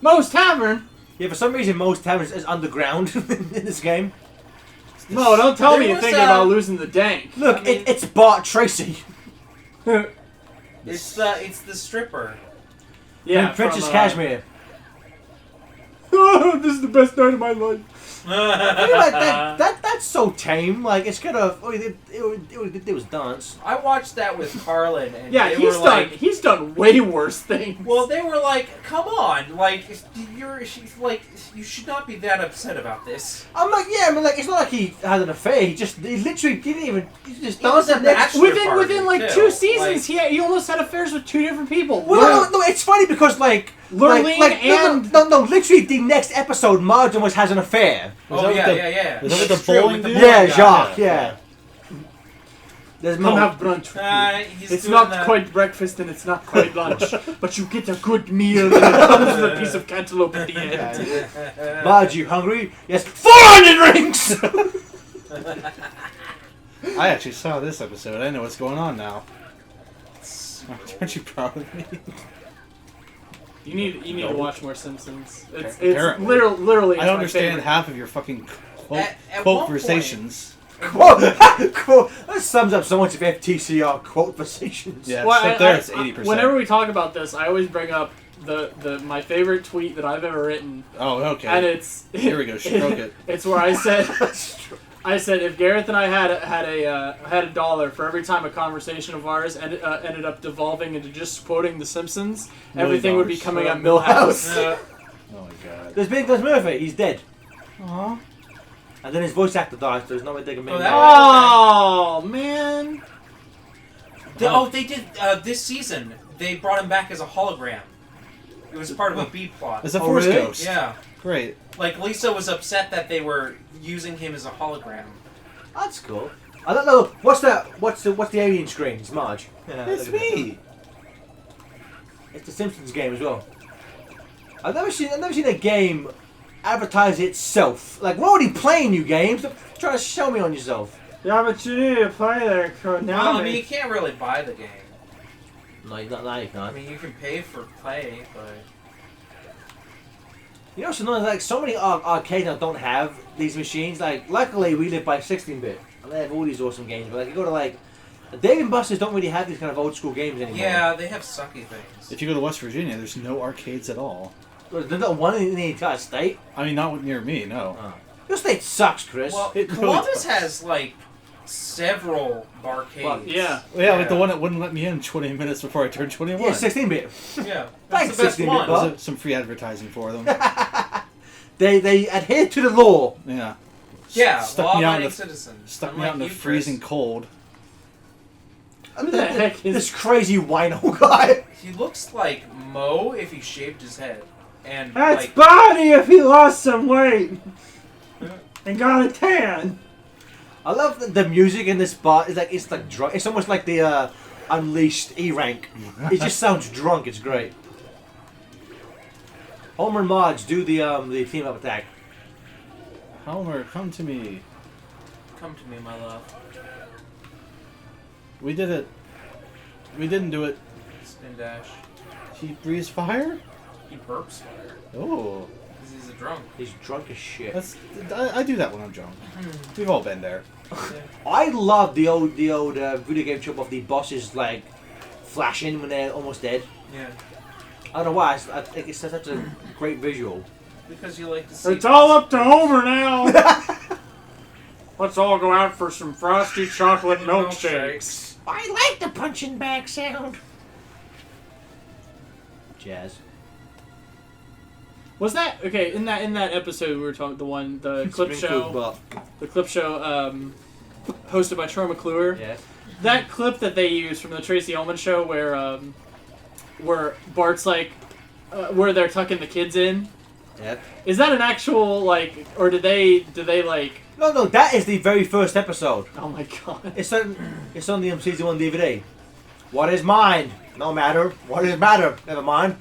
Moe's Tavern? Yeah, for some reason, Moe's Tavern is underground in this game. Mo, don't tell me There you're was, thinking about losing the dank. Look, I mean- it's Bart Tracy. It's the stripper. Yeah, And Princess from, Cashmere. This is the best night of my life. I feel like that's so tame. Like it's kind of it was dance. I watched that with Carlin, and Yeah, they he's were done. like, He's done way worse things. well, they were like, "Come on, like she's like, you should not be that upset about this." I'm like, yeah, I mean, like it's not like he had an affair. He literally didn't even. He just He was danced a next. bachelor. within like too. 2 seasons, Like, he almost had affairs with 2 different people. Well, no, it's funny because like Lurleen and no, literally the next episode, Marge almost has an affair. oh yeah. Was that with the It's true, bowling with dude? Yeah, guy. Jacques. Yeah. There's Come Mo. have brunch with me. He's It's doing not that. quite breakfast and it's not quite lunch, but you get a good meal and it comes with a piece of cantaloupe at the end. Marge, you hungry? Yes. 400 rings. I actually saw this episode. I know what's going on now. Aren't you proud of me? You need to watch more Simpsons. It's Apparently. literally. I it's don't my understand favorite. half of your fucking At quote one conversations. Quote. That sums up so much of FTCR quote conversations. Yeah, Well, except there it's 80%. Whenever we talk about this, I always bring up the my favorite tweet that I've ever written, Oh, okay. and it's Here we go, stroke it. It's where I said if Gareth and I had a dollar for every time a conversation of ours ended up devolving into just quoting The Simpsons, $1 everything would be million. coming up Millhouse. Oh my god. There's Murphy. He's dead. Aww. And then his voice actor dies. So there's no way they can make Oh, that. that- Oh man! They did this season. They brought him back as a hologram. It was part of a B plot. As a Oh, Force really? Ghost. Yeah, Great. like Lisa was upset that they were using him as a hologram. That's cool. I don't know. What's that? What's the alien screen? It's Marge. Yeah, It's look at that. me. It's the Simpsons game as well. I've never seen a game advertise itself. Like, we're already playing new games. Stop trying to show me on yourself. Yeah, but you need to play there, Well, I mean, you can't really buy the game. No, you not like I not. mean, you can pay for play, but You know, so like so many arcades now don't have these machines. Like, luckily we live by 16-bit, and they have all these awesome games. But like, you go to like, Dave and Buster's don't really have these kind of old school games anymore. yeah, they have sucky things. If you go to West Virginia, there's no arcades at all. There's not one in the entire state. I mean, not near me, no. Your state sucks, Chris. Well, It really Columbus does. has like several arcades. Well, yeah. Yeah, like the one that wouldn't let me in 20 minutes before I turned 21. yeah, 16-bit. Yeah, Thanks, that's the best 16-bit one. Bob. There's some free advertising for them. They adhere to the law. Yeah. Yeah, Stuck me out law-abiding in the, citizens. stuck me Unlike out in the you, Chris. freezing cold. I mean, Who the heck is- this crazy wino guy? He looks like Mo if he shaved his head. And That's like, Bonnie if he lost some weight and got a tan. I love the music in this bar. It's like drunk. It's almost like the Unleashed E rank. It just sounds drunk. It's great. Homer and Marge do the team up attack. Homer, come to me. come to me, my love. We did it. We didn't do it. Spin dash. He breathes fire? He burps fire. Oh. Because he's a drunk. He's drunk as shit. That's I do that when I'm drunk. We've all been there. I love the old video game trope of the bosses like flashing when they're almost dead. Yeah. I don't know why. I think it's such a great visual. Because you like to see... It's all up to Homer now. Let's all go out for some frosty chocolate milkshakes. I like the punching bag sound. Jazz. Was that okay? In that episode, we were talking the clip show, hosted by Troy McClure. Yes. That clip that they used from the Tracy Ullman show, where Bart's like, where they're tucking the kids in. Yep. Is that an actual like, or do they like? No, that is the very first episode. Oh my god! It's on the season 1 DVD. What is mine? No matter. What is matter? Never mind.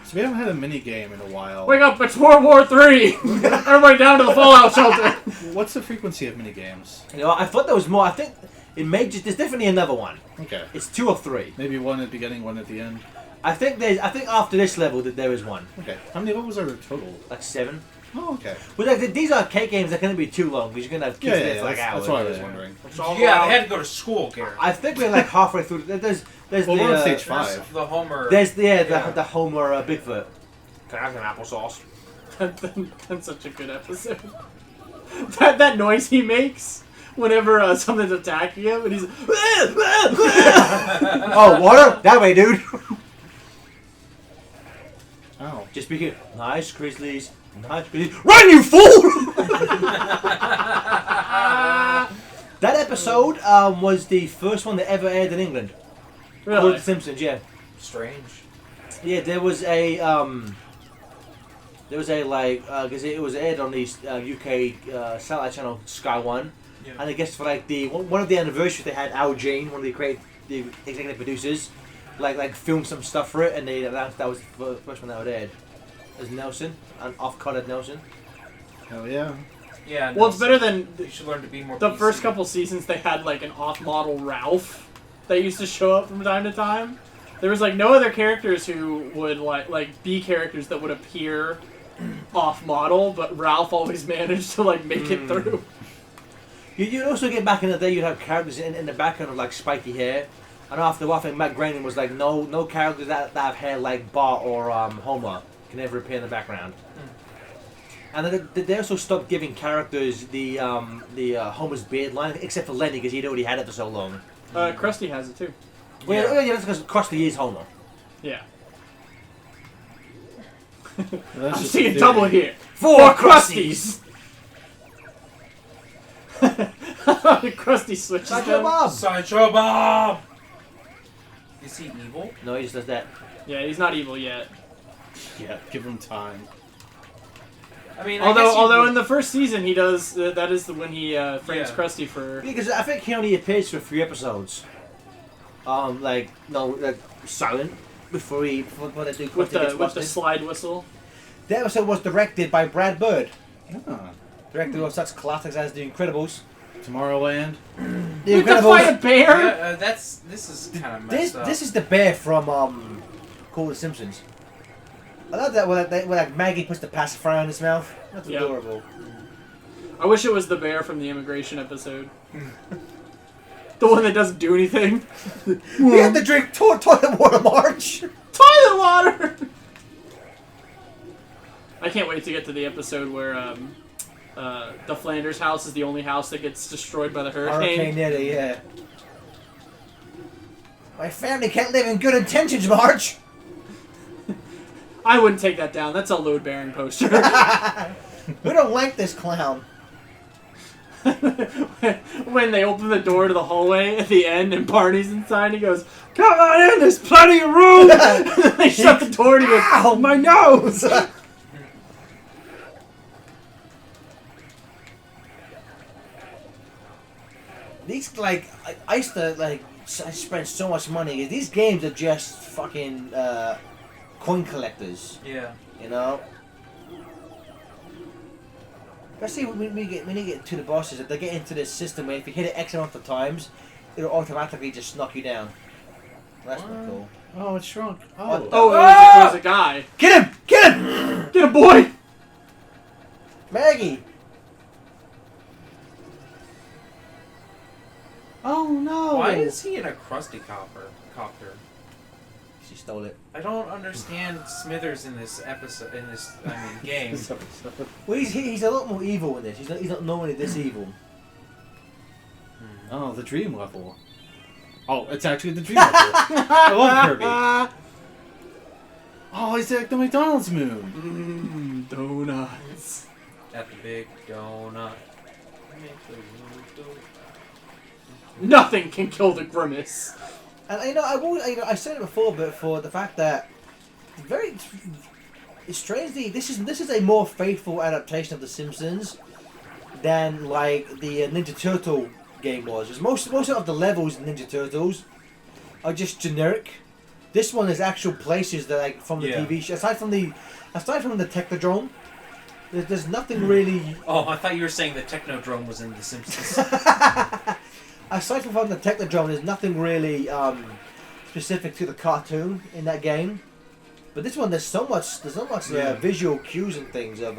So we haven't had a mini game in a while. Wake up! It's World War III. Everybody down to the fallout shelter. What's the frequency of mini games? You know, I thought there was more. I think it may just. There's definitely another one. Okay. It's 2 or 3. Maybe one at the beginning, one at the end. I think after this level that there is one, Okay. How many levels are there total? like 7. Oh, okay. But like these arcade games are going to be too long because you're going to have kids there for like hours. that's what I was wondering. It's all Yeah, about- they had to go to school, Garrett. I think we're like halfway through. There's Well, the we're on stage There's 5. the Homer. there's the Yeah. the Homer Bigfoot. Can I have some applesauce? That's such a good episode. That noise he makes whenever something's attacking him, and he's Oh, water? That way, dude. Oh. Just speaking. Nice Grizzlies. Nice Grizzlies. Run, you fool! That episode was the first one that ever aired in England. Called really. The Simpsons, yeah. Strange. Yeah, there was a like because it was aired on the UK satellite channel Sky One, Yeah. and I guess for like the one of the anniversaries they had Al Jane, one of the executive producers, like filmed some stuff for it, and they announced that was the first one that was aired. As Nelson, an off-colored Nelson. Hell yeah. Yeah. Well, it's better than You should learn to be more. the PC. first couple seasons. They had like an off-model Ralph that used to show up from time to time. There was like no other characters who would like be characters that would appear off-model, but Ralph always managed to like make it through. You'd also get back in the day. You'd have characters in the background of like spiky hair, and after a while, I think Matt Groening was like, no characters that have hair like Bart or Homer can ever appear in the background. And then they also stopped giving characters the Homer's beard line, except for Lenny because he'd already had it for so long. Krusty has it too. Well, Yeah. yeah, that's because Krusty is Homer. Yeah. That's I'm just seeing a double theory. here. Four Krusties. Krusty switches Sideshow them. Bob. Sideshow Bob. Is he evil? No, he just does that. Yeah, he's not evil yet. Yeah, give him time. I mean, I guess Although you in the first season he does that is when he frames Yeah. Krusty for. Because I think he only appears for 3 episodes. Like silent before they do With Krusty the gets with the busted. slide whistle. The episode was directed by Brad Bird, Ah, director of such classics as The Incredibles. Tomorrowland. The With the fight a bear. Yeah, this is kind of messed up. This is the bear from Call the Simpsons. I love that when like Maggie puts the pacifier in his mouth. That's Yeah. adorable. I wish it was the bear from the immigration episode. The one that doesn't do anything. We have to drink toilet water, Marge. Toilet water. I can't wait to get to the episode where the Flanders house is the only house that gets destroyed by the Hurricane hurricane. Nettie, yeah. My family can't live in good intentions, Marge. I wouldn't take that down. That's a load-bearing poster. We don't like this clown. When they open the door to the hallway at the end and Barney's inside, he goes, "Come on in, there's plenty of room." And then they shut the door and he goes, Ow, my nose! These I used to I spent so much money. These games are just fucking coin collectors, yeah. you know. Especially when you get to the bosses, if they get into this system where if you hit it X amount of times, it'll automatically just knock you down. That's not cool. Oh, it's shrunk. What the- "Oh, it was a guy. Get him! Get him! Get a boy." Maggie! Oh no! Why is he in a Krusty copter? She stole it. I don't understand Smithers in this episode. Game. Well, he's a lot more evil in this. He's not normally this evil. Oh, the dream level. Oh, it's actually the dream level. I love Kirby. Oh, he's at the McDonald's moon. Donuts. At the big donut. Nothing can kill the grimace. And I said it before, but for the fact that strangely, this is a more faithful adaptation of The Simpsons than like the Ninja Turtle game was. 'Cause most of the levels in Ninja Turtles are just generic. This one is actual places that like from the Yeah. TV show. Aside from the Technodrome, there's nothing really. Oh, I thought you were saying the Technodrome was in The Simpsons. Aside from the Technodrome, there's nothing really specific to the cartoon in that game. But this one, there's so much visual cues and things of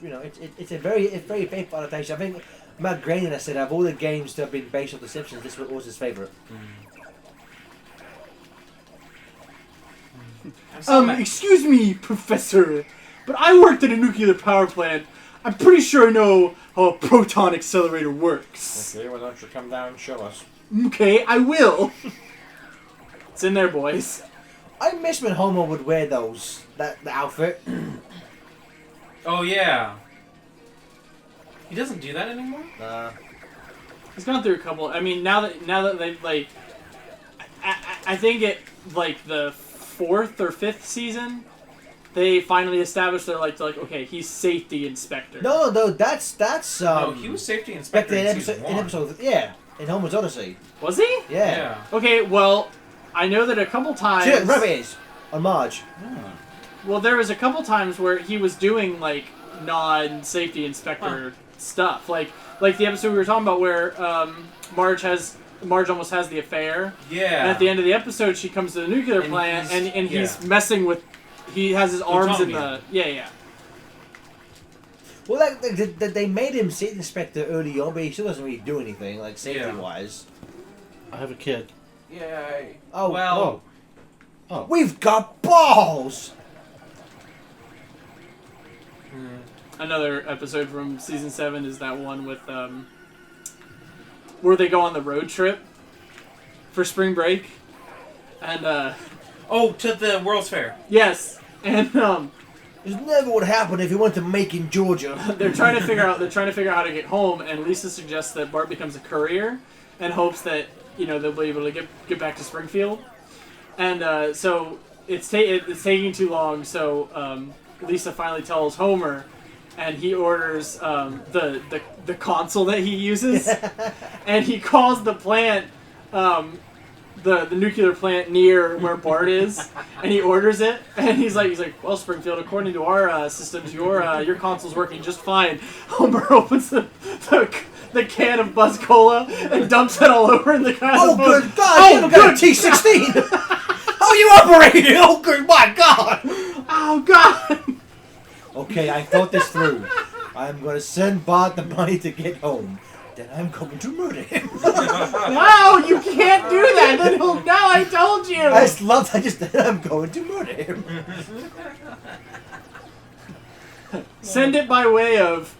it's a very faithful adaptation. I think Matt Groening has said of all the games that have been based on The Simpsons, this was his favorite. Excuse me, Professor, but I worked at a nuclear power plant. I'm pretty sure I know how a proton accelerator works. Okay, why don't you come down and show us? Okay, I will. It's in there, boys. I miss when Homer would wear the outfit. Oh yeah. He doesn't do that anymore. He's gone through a couple. I mean, now that they like, I think it like the 4th or 5th season, they finally established they're like okay, he's safety inspector. No, that's No, he was safety inspector in season 1. In Homer's Odyssey. Was he? Yeah. Okay, well, I know that a couple times. Shit, Rabbit is on Marge. Well, there was a couple times where he was doing like non-safety inspector stuff, like the episode we were talking about where Marge almost has the affair. Yeah. And at the end of the episode, she comes to the nuclear plant and he's messing with. He has his arms in the yeah. Well, they made him safety inspector early on, but he still doesn't really do anything like safety wise. I have a kid. Yay. Oh Well. Oh. we've got balls. Another episode from season 7 is that one with where they go on the road trip for spring break, and To the World's Fair. yes, and This never would happen if he went to Macon, Georgia. they're trying to figure out how to get home, and Lisa suggests that Bart becomes a courier and hopes that they'll be able to get back to Springfield, and so it's taking too long. So Lisa finally tells Homer, and he orders the console that he uses, and he calls the plant. The nuclear plant near where Bart is, and he orders it, and he's like, well, Springfield, according to our systems, your console's working just fine. Homer opens the can of Buzz Cola and dumps it all over in the kind Oh, of good God! You got a T16. How are you operating? Oh, good my God! Oh God! Okay, I thought this through. I'm gonna send Bart the money to get home. Then I'm going to murder him. No, you can't do that. Then he'll know I told you. I'm going to murder him. Send it by way of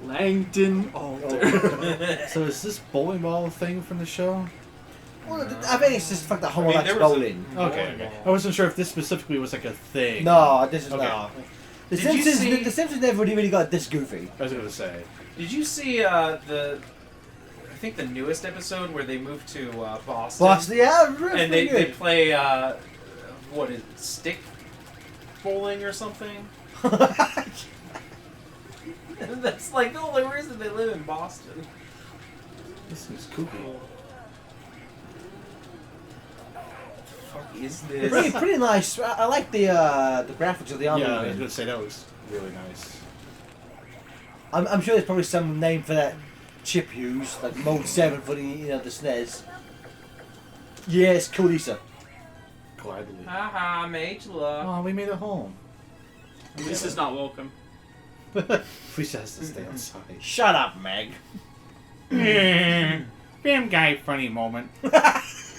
Langdon Alder. So is this bowling ball thing from the show? Well, I think it's just the fact that Homer likes there was a- bowling. Okay. I wasn't sure if this specifically was like a thing. No, this is Okay. not. The Did you Simpsons, see- the Simpsons never really got this goofy. I was gonna say. Did you see I think the newest episode where they moved to Boston? Boston, yeah, really And they good. play what is it, stick bowling or something? That's like the only reason they live in Boston. This seems kooky. Fuck is this? pretty nice. I like the graphics of the army. Yeah, I was gonna say that was really nice. I'm sure there's probably some name for that chip used, like Mode 7 for the the SNES. Yes, Kulisa. Gladly. Haha, mage love. Oh, we made it home. Lisa's not welcome. Lisa has to stay outside. Shut up, Meg. Damn guy, funny moment.